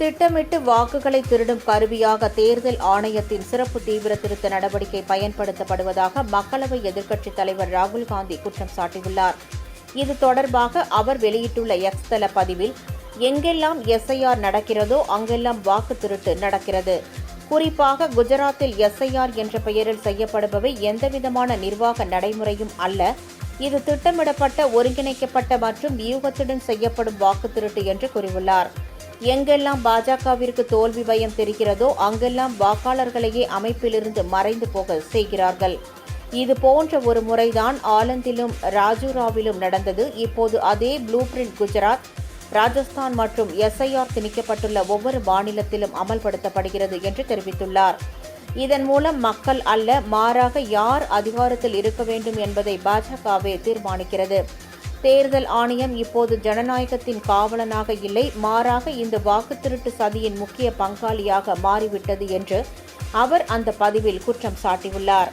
திட்டமிட்டு வாக்குகளை திருடும் கருவியாக தேர்தல் ஆணையத்தின் சிறப்பு தீவிர திருத்த நடவடிக்கை பயன்படுத்தப்படுவதாக மக்களவை எதிர்க்கட்சித் தலைவர் ராகுல் காந்தி குற்றம் சாட்டியுள்ளார். இது தொடர்பாக அவர் வெளியிட்டுள்ள எக்ஸ் தள பதிவில், எங்கெல்லாம் எஸ்ஐஆர் நடக்கிறதோ அங்கெல்லாம் வாக்கு திருட்டு நடக்கிறது. குறிப்பாக குஜராத்தில் எஸ்ஐஆர் என்ற பெயரில் செய்யப்படுபவை எந்தவிதமான நிர்வாக நடைமுறையும் அல்ல. இது திட்டமிடப்பட்ட, ஒருங்கிணைக்கப்பட்ட மற்றும் வியூகத்துடன் செய்யப்படும் வாக்கு திருட்டு என்று கூறியுள்ளார். எங்கெல்லாம் பாஜகவிற்கு தோல்வி பயம் தெரிகிறதோ அங்கெல்லாம் வாக்காளர்களையே அமைப்பிலிருந்து மறைந்து போக செய்கிறார்கள். இதுபோன்ற ஒரு முறைதான் ஆலந்திலும் ராஜூராவிலும் நடந்தது. இப்போது அதே ப்ளூ பிரிண்ட் குஜராத், ராஜஸ்தான் மற்றும் எஸ்ஐஆர் திணிக்கப்பட்டுள்ள ஒவ்வொரு மாநிலத்திலும் அமல்படுத்தப்படுகிறது என்று தெரிவித்துள்ளார். இதன் மூலம் மக்கள் அல்ல, மாறாக யார் அதிகாரத்தில் இருக்க வேண்டும் என்பதை பாஜகவே தீர்மானிக்கிறது. தேர்தல் ஆணையம் இப்போது ஜனநாயகத்தின் காவலனாக இல்லை, மாறாக இந்த வாக்கு திருட்டு சதியின் முக்கிய பங்காளியாக மாறிவிட்டது என்று அவர் அந்த பதிவில் குற்றம் சாட்டியுள்ளார்.